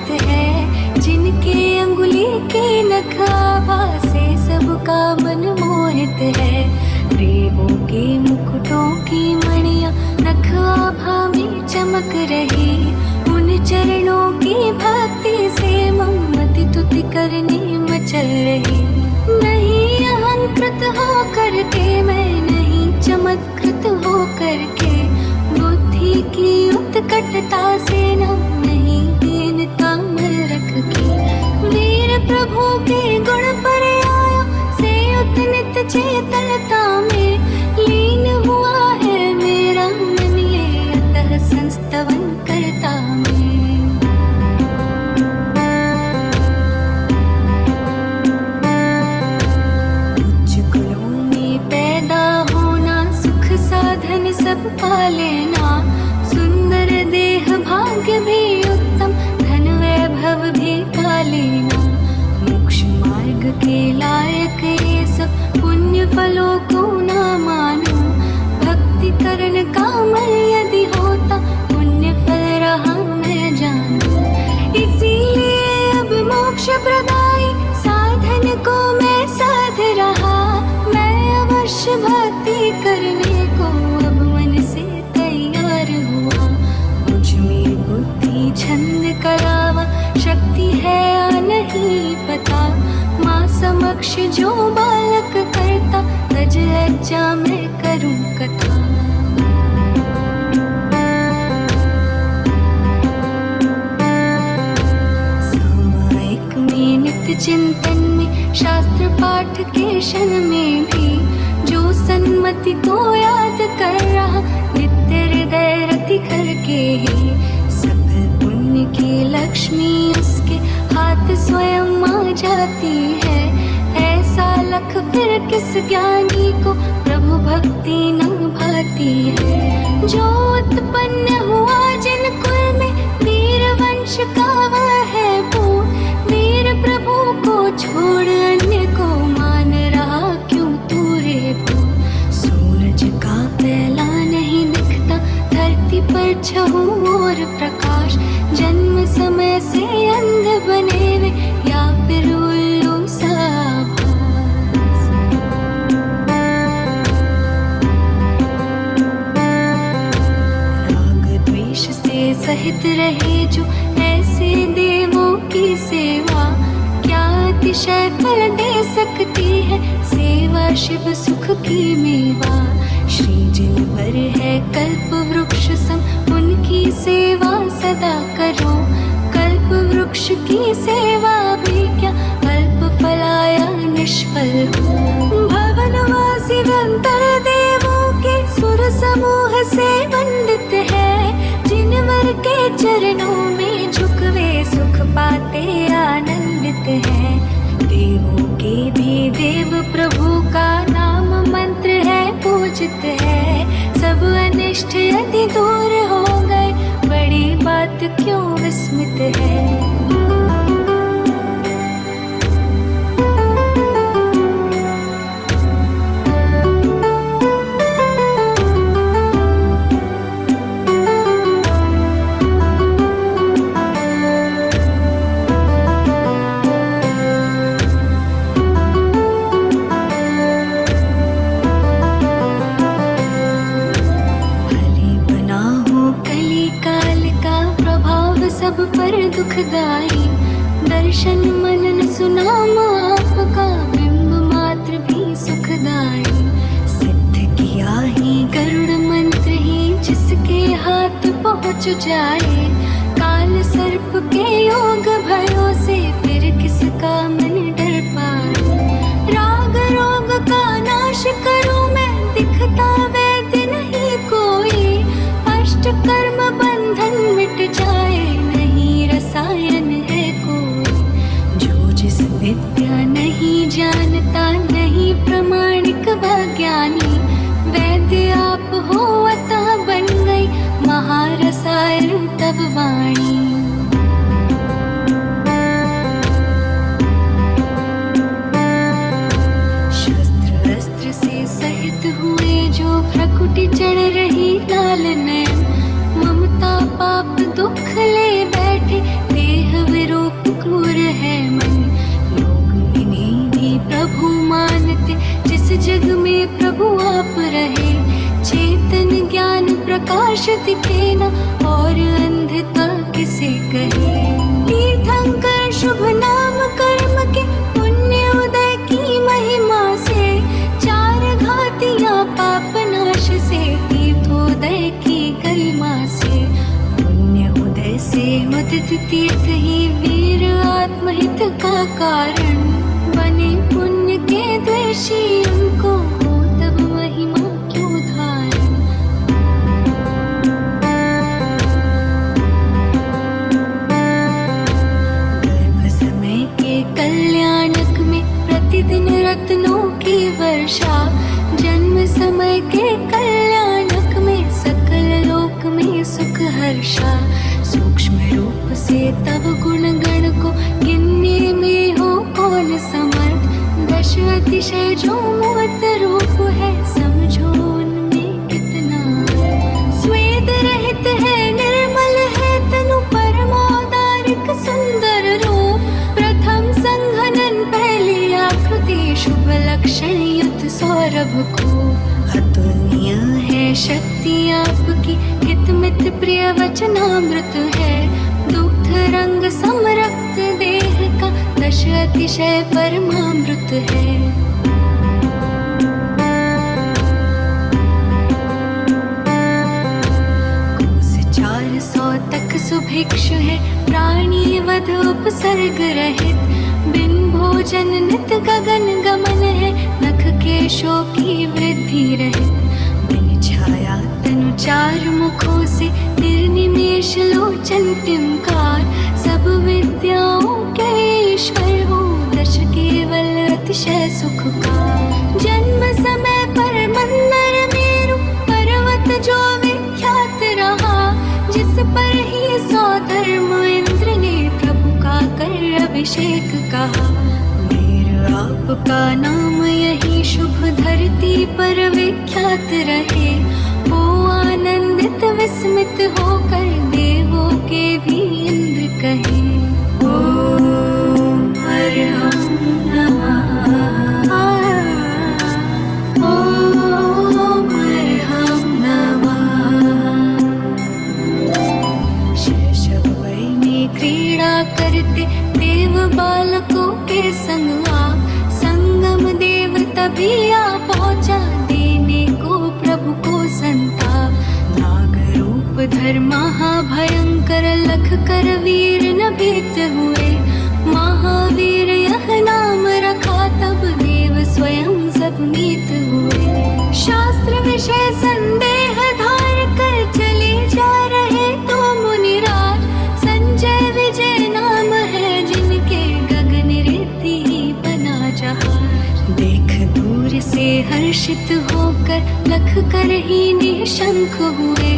मोहित है, जिनके अंगुली के नख आभा से सबका मन मोहित है। देवों के मुकुटों की मणियां नख आभा में चमक रही, उन चरणों की भक्ति से मम्मति तुति करनी मचल रही। नहीं अहंकृत हो करके मैं, नहीं चमत्कृत हो करके, बुद्धि की उत्कटता से नहीं दीनता में रख के। वीर प्रभु के गुण पर आया से उत नित चेतनता में लीन हुआ है मेरा मन, ये अतः संस्तवन करता मैं। उच्च कुलों में पैदा होना, सुख साधन सब पा लेना, सुंदर देह भाग्य भी उत्तम, धन वैभव भी पा लेना। मोक्ष मार्ग के लायक ये सब, पुण्य फलों को ना मानो। भक्ति करण का मन यदि होता, पुण्य फल रहा मैं जानू। इसीलिए अब मोक्ष प्रदायी साधन को मैं साध रहा, मैं अवश्य भक्ति करने को अब मन से तैयार हुआ। मुझ में बुद्धि छंद कलावा, शक्ति है या नहीं पता, माँ समक्ष जो बालक करता, तज लज्जा मैं करूं कथा। सामायिक में नित्य चिंतन में, शास्त्र पाठ के क्षण में भी, जो सन्मति को याद कर रहा, नित्य हृदय रति करके ही, सकल पुण्य की लक्ष्मी उसके हाथ स्वयं आ जाती है। ऐसा लख फिर किस ज्ञानी को प्रभु भक्ति न भाती है। जो उत्पन्न हुआ जिन कुल में, वीर वंश का वह है वो, वीर प्रभु को छोड़ अन्य को मान रहा क्यों तू रे वो। सूरज का पहला नहीं दिखता, धरती पर छहु और प्रकाश, जन्म समय से अंध बने वे या फिर उल्लू सा आभास। राग द्वेष से सहित रहे जो ऐसे देवों की सेवा, क्या अतिशय फल दे सकती है सेवा शिव सुख की मेवा। श्री जिन पर है कल्प वृक्ष सम, उनकी सेवा सदा करो। कल्प वृक्ष की सेवा भी क्या अल्प फलाया निष्फल हो। भवनवासी वंतर देवों के सुर समूह से वंदित है, जिन वर के चरणों में झुकवे सुख पाते आनंदित है। देवों के भी देव प्रभु का नाम मंत्र है पूजित है। सब अनिष्ट यदि दूर हो गए, बड़ी बात क्यों विस्मित है। सब पर दुखदाई, दर्शन मनन सुनाम आपका, बिंब मात्र भी सुखदाई। सिद्ध किया ही गरुड़ मंत्र ही, जिसके हाथ पहुँच जाए। काल सर्प के योग भयो से, फिर किसका मन डर पाए। राग रोग का नाश करूं मैं, दिखता वैद्य नहीं कोई। अष्ट कर्म बंधन मिट जाए, रसायन है कोई। जो जिस विद्या नहीं जानता, नहीं प्रमाणिक वैज्ञानी, वैद्य आप हो अतः बन गई महारसायन तब वाणी। शस्त्र अस्त्र से सहित हुए जो, प्रकुटि चढ़ रही लाल नयन। ममता पाप दुख ले बैठे, देह प्रकाश दिखे न और अंधता किसे कहे। तीर्थंकर शुभ नाम कर्म के पुण्य उदय की महिमा से, चार घातियाँ पाप नाश से, तीर्थोदय की गरिमा से। पुण्य उदय से उदित तीर्थ ही वीर आत्महित का कारण, बने पुण्य के द्वेषी उनको हो तब महिमा क्यों धारण। गर्भ समय के कल्याणक में प्रतिदिन रत्नों की वर्षा, जन्म समय के कल्याणक में सकल लोक में सुख हर्षा। सूक्ष्म रूप से तब गुण गण को गिनने में हो कौन समर्थ, दश अतिशय जो मूर्त रूप है समझो उनमें कितना। स्वेद रहित है निर्मल है तनु परमोदारिक सुंदर रूप, प्रथम संघनन पहली आकृति शुभ लक्षण युत सौरभ को। अतुलनीय है शक्ति आपकी हित मित प्रिय वचनामृत है, दुग्ध रंग समरक्त देह का दश अतिशय परमामृत है। कोस 400 तक सुभिक्षु है, प्राणी वध उपसर्ग रहित, बिन भोजन नित गगन गमन है, नख केशों की वृद्धि रहित। बिन छाया तनु चार मुखों से, निर्निमेष लोचन टिमकार, सब विद्याओं के ईश्वर हो दश केवल अतिशय सुख का। जन्म समय पर मंदर मेरु पर्वत जो विख्यात रहा, जिस पर ही सौ धर्म इंद्र ने प्रभु का कर अभिषेक कहा। मेरु आपका नाम यही शुभ धरती पर विख्यात रहे, वो आनंदित विस्मित होकर देवों के भी इंद्र कहे। ओम अर्हं नमः, ओम अर्हं नमः। शैशव में क्रीड़ा करते देव बालकों के संग आप, संगम देव तभी आ पहुँचा देने को प्रभु को संताप। नाग रूप धर महाभयंकर लख कर वीर न भीत हुए, महावीर यह नाम रखा तब देव स्वयं सब मीत हुए। शास्त्र विषय संदेह धार कर चले जा रहे तो मुनिराज, संजय विजय नाम है जिनके गगन रिद्धि बना जहाज। देख दूर से हर्षित होकर लख कर ही निशंक हुए,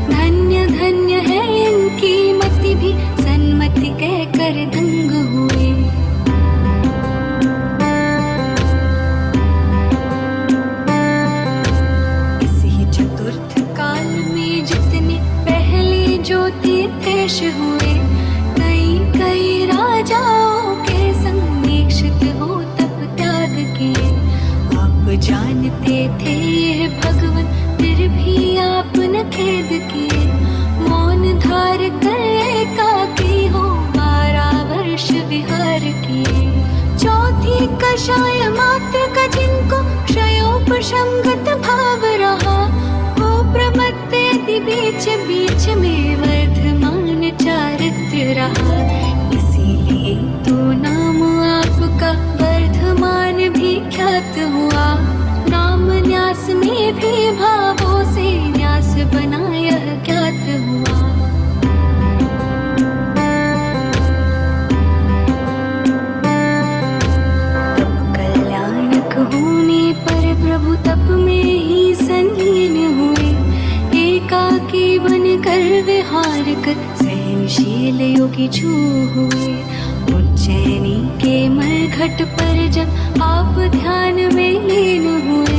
धन्य धन्य है इनकी मति भी सन्मति कह कर दंग हुए। इसी चतुर्थ काल में जितने पहले जो तीर्थेश हुए, कई कई राजाओं के संग दीक्षित हो तप त्याग किए। आप जानते थे ये भगवान फिर भी आप न खेद किए, मौन धार कर एकाकी हो 12 वर्ष विहार किए। चौथी कषाय मात्र का जिनको क्षयोपशमगत भाव रहा, वो प्रमत्त यदि बीच बीच में वर्धमान चारित्र रहा। इसीलिए तो नाम आपका वर्धमान भी ख्यात हुआ, नाम न्यास में भी भावों से न्यास बना यह ज्ञात हुआ। तप कल्याणक होने पर प्रभु तप में ही संलीन हुए, एकाकी बन कर विहार कर सहनशील योगी छू हुए। उज्जैनी के मरघट पर जब आप ध्यान में लीन हुए,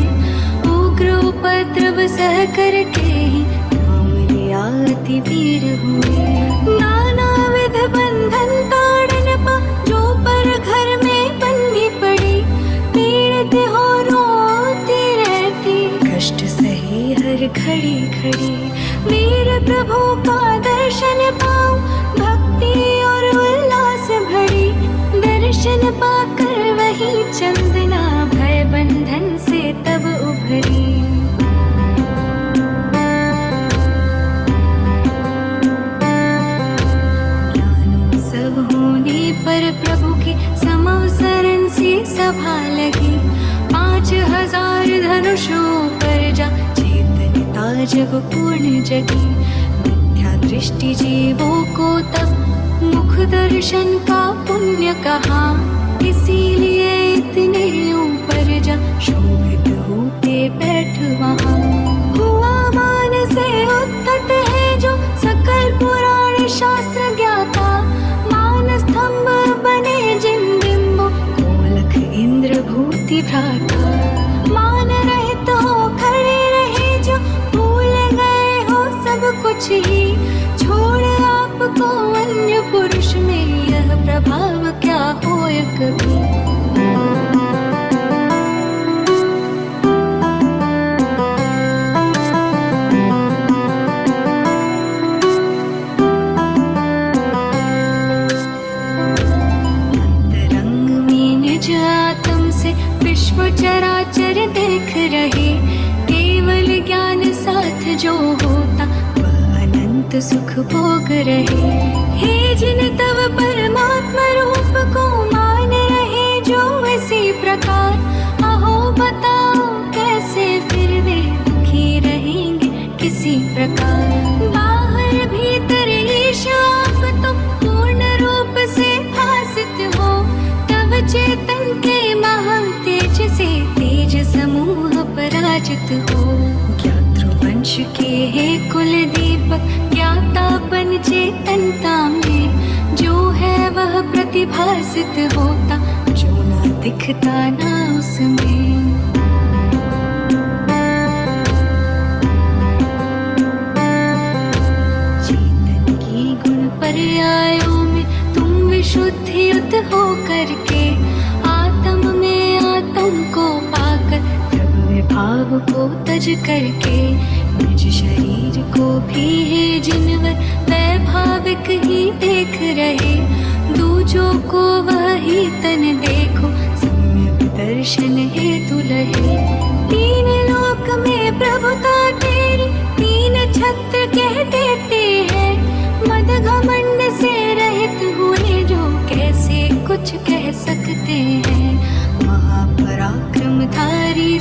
उग्र उपद्रव सह करके ही नाम लिया अति वीर हुए। नाना विध बंधन ताड़न पा जो पर घर में बंधी पड़ी, पीड़ित हो रोती रहती कष्ट सही हर घड़ी घड़ी। वीर सभा लगी। 5000 धनुषों पर जा चेतनता जब पूर्ण जगी। मिथ्या दृष्टि जीवों को तब मुख दर्शन का पुण्य कहा। इसीलिए इतने ऊपर जा शोभित होते बैठ वहाँ। हुआ मान से उत्तत है जो सकल पुराण शास्त्र ज्ञाता। मान स्तंभ बने जिन बिंबो कोलख इंद्र भूति भ्राता। मान रहित हो खड़े रहे जो भूल गए हो सब कुछ ही। छोड़ आपको अन्य पुरुष में यह प्रभाव क्या होय कभी। अंतरंग में निज आत्म से विश्व चराचर देख रहे। केवल ज्ञान साथ जो होता सुख भोग रहे। हे जिन तब परमात्मा रूप को मान रहे जो इसी प्रकार। अहो बताओ कैसे फिर वे दुखी रहेंगे किसी प्रकार। बाहर भीतर ईश आप तो पूर्ण रूप से भासित हो। तब चेतन के महातेज से तेज समूह पराजित हो। वंश के हे कुल दीपक ज्ञातापन चेतनता में। जो है वह प्रतिभासित होता जो ना दिखता ना उसमें। चेतन की गुण पर्यायों में तुम विशुद्धियुत हो करके। आत्म में आत्म को पाकर भाव को तज करके। निज शरीर को भी है जिनवर वैभाविक ही देख रहे। दूजों को वही तन देखो सम्यक दर्शन हेतु लहे। तीन लोक में प्रभुता तेरी तीन छत्र कह देते हैं। मद घमंड से रहित हुए जो कैसे कुछ कह सकते हैं। महापराक्रमधारी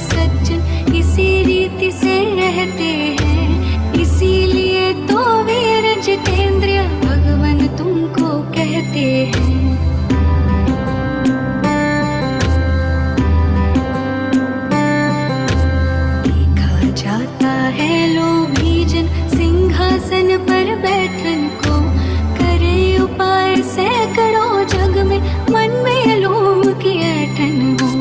सज्जन इसी रीति से रहते हैं। इसीलिए तो वीर जितेंद्र भगवान तुमको कहते हैं। देखा जाता है लोभी जन सिंहासन पर बैठन को। करे उपाय सैकड़ों जग में मन में लोभ की ऐठन हो।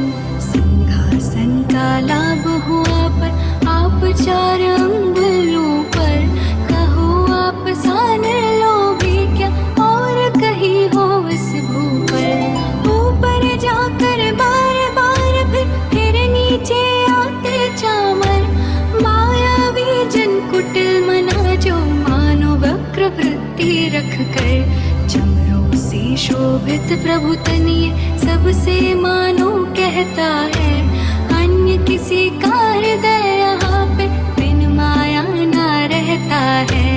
का लाभ हुआ पर आप 4 अंगुलों पर। कहो आप सान लो भी क्या और कहीं हो इस भू पर। ऊपर जाकर बार बार फिर नीचे आते चामर। मायावी जन कुटिल मना जो मानो वक्र वृत्ति रख कर। चमरों से शोभित प्रभु तनिए सबसे मानो कहता है। किसी कार्य दया यहाँ पे बिन माया ना रहता है।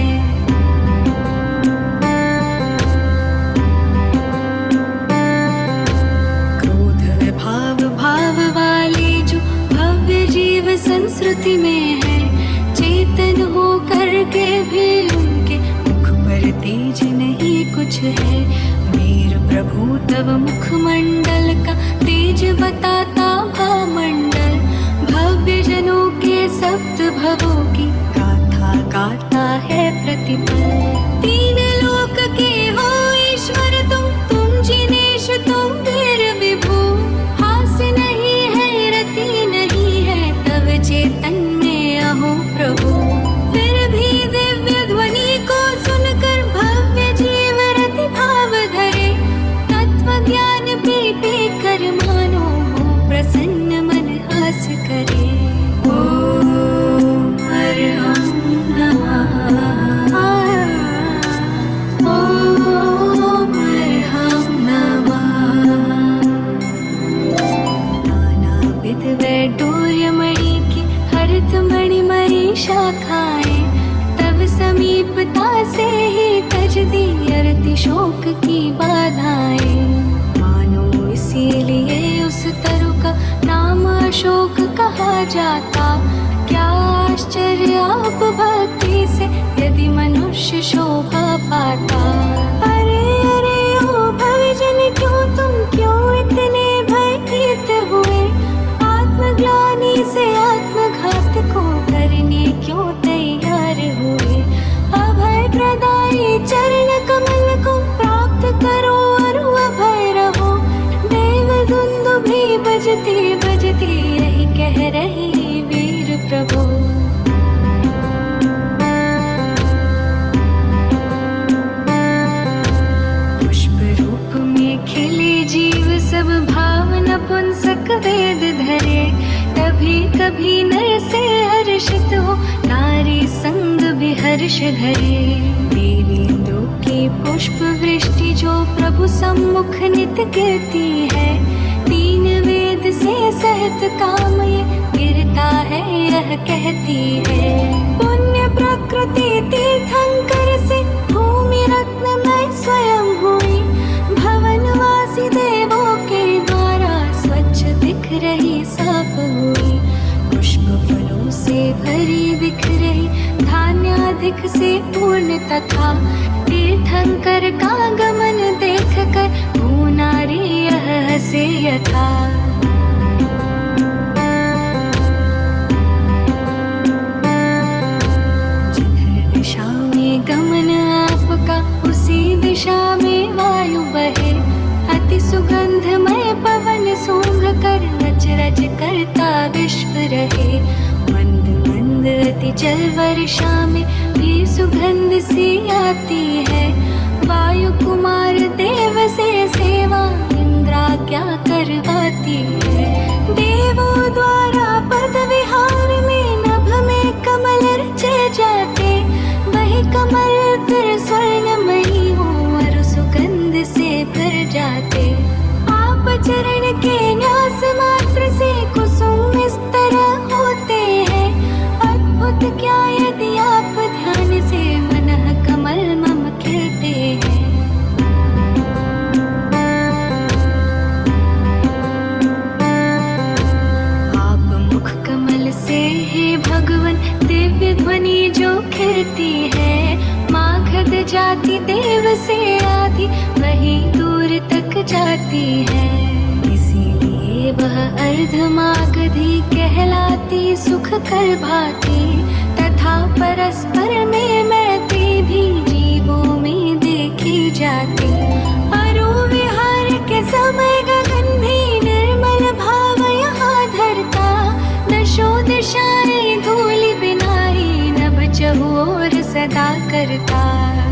क्रोध विभाव भाव वाले जो भव्य जीव संस्कृति में है। चेतन हो करके भी उनके मुख पर तेज नहीं कुछ है। वीर प्रभु तब मुखमंडल का तेज बताता भामंडल। भव्य जनों के सप्त भवों की गाथा गाता है प्रतिपल। तीन लोक के हो ईश्वर तुम जिनेश तुम वीर विभु। हास नहीं है रति नहीं है तब चेतन में अहो प्रभु। फिर भी दिव्य ध्वनि को सुनकर भव्य जीव रति भाव धरे। तत्व ज्ञान पी पी कर मानो हो प्रसन्न मन हास करे। ओम हर हम नमः। ओम मनुष्य शोभा पाता। अरे अरे ओ भवजन क्यों तुम क्यों इतने भयभीत हुए, आत्मग्लानि से आत्मघात को करने क्यों तैयार हुए। अभय प्रदायी चरण कमल को प्राप्त करो और अभय रहो। देव दुंदुभि बजती बजती यही कह रही वीर प्रभु। पुष्प रूप में खिले जीव सब भावना पुंसक वेद धरे। कभी कभी नर से हर्षित हो नारी संग भी हर्ष धरे। देवेंद्र की पुष्प वृष्टि जो प्रभु सम्मुख नित गिरती है। तीन वेद से सहित काम ये गिरता है यह कहती है। पुण्य प्रकृति तीर्थंकर से भूमि रत्नमय स्वयं हुई। भवनवासी देवों के द्वारा स्वच्छ दिख रही साफ हुई। पुष्प फलों से भरी दिख रही धान्याधिक से पूर्ण तथा। तीर्थंकर का गमन देख कर वो नारी यह हंसे यथा। जिधर दिशा में गमन आपका उसी दिशा में वायु बहे। अति सुगंधमय पवन सूंघ कर रच रच करता विश्व रहे। मंद मंद अति जल वर्षा में भी सुगंध सी आती है। वायु कुमार देव से सेवा इंद्रा क्या करवाती है। देवों द्वारा पद विहार में नभ में कमल रचे जाते। वही कमल फिर स्वर्णमयी हो और सुगंध से भर जाते। आप चरण के न्यास मात्र से कुसुम इस तरह होते हैं। अद्भुत क्या यदि आप ध्यान से मनः कमल मम खिलते हैं। आप मुख कमल से हे भगवन दिव्य ध्वनि जो खिलती है। मागध जाति देव से आदि वही दूर तक जाती है। इसीलिए वह अर्धमागधी कहलाती सुख कर भाती। तथा परस्पर में मैत्री भी जीवों में देखी जाती। अरु विहार के समय गगन भी निर्मल भाव यहाँ धरता। दशो दिशाएं धूलि बिनाई नभ चहुओर सदा करता।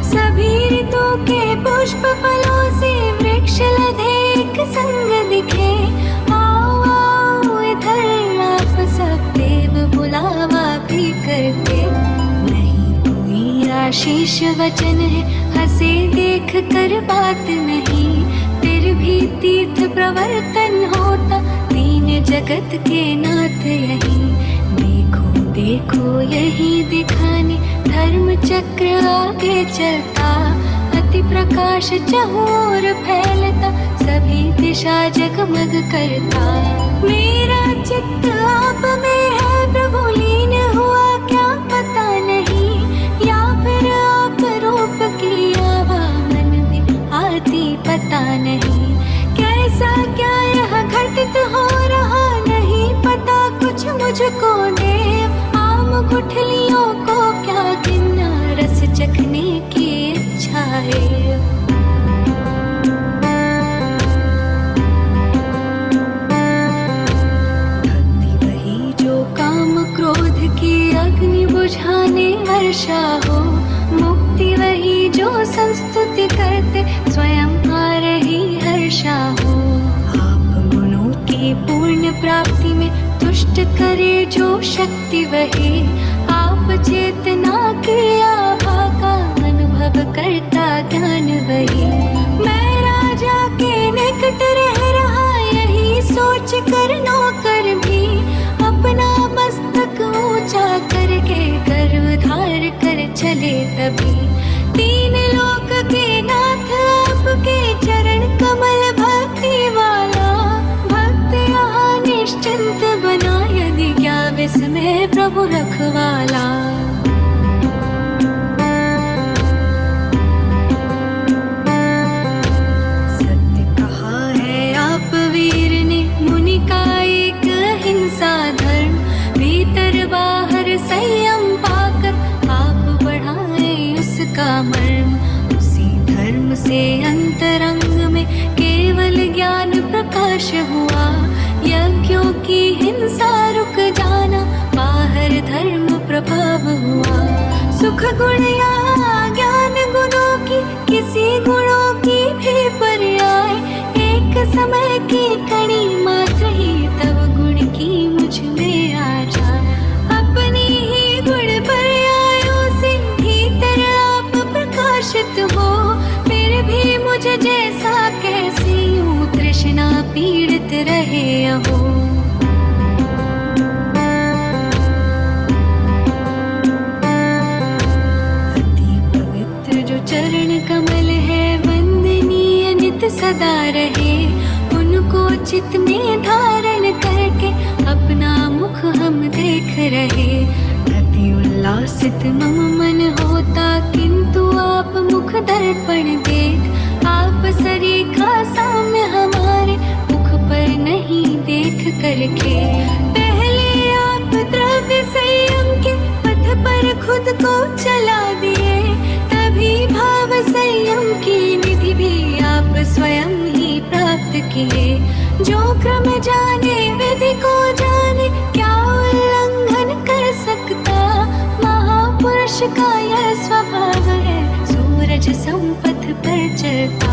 सभी ऋतु के पुष्प फलों से वृक्ष लधे एक संग दिखे। आओ आओ इधर आप सब देव बुलावा भी करते। नहीं कोई आशीष वचन है हंसे देख कर बात नहीं। फिर भी तीर्थ प्रवर्तन होता तीन जगत के नाथ यही। देखो देखो यही दिखाने धर्म चक्र आगे चलता। अति प्रकाश चहुओर फैलता सभी दिशा जगमग करता। मेरा चित्त आप में है प्रभु लीन हुआ क्या पता नहीं। या फिर आप रूप की आभा मन में आती पता नहीं। कैसा क्या यह घटित हो रहा नहीं पता कुछ मुझको देव। आम गुठलियों को क्या गिनना रस चखने की इच्छा है। भक्ति वही जो काम क्रोध की अग्नि बुझाने वर्षा हो। मुक्ति वही जो संस्तुति करते स्वयं आ रही हर्षा हो। आप गुणों की पूर्ण प्राप्ति में तुष्ट करे जो शक्ति वही। आप चेतना की आभा का अनुभव करता ज्ञान वही। मैं राजा के निकट रह रहा यही सोच कर नौकर भी। अपना मस्तक ऊंचा करके गर्व धार कर चले तभी। तीन लोक के नाथ आपके चरण कमल भक्ति वाला। भक्त यहाँ निश्चिंत बना यदि क्या विस्मय प्रभु रखवाला। रहे, उनको चित में धारण करके अपना मुख हम देख रहे। अति उल्लासित मम मन होता, किंतु आप मुख दर्पण देख, आप सरीखा साम्य हमारे मुख पर नहीं देख करके। पहले आप द्रव्य संयम के पथ पर खुद को चला दिए, तभी भाव संयम की निधि भी आप स्वयं ही प्राप्त किए। जो क्रम जाने विधि को जाने, क्या उल्लंघन कर सकता, महापुरुष का यह स्वभाव है, सूरज संपथ पर चलता।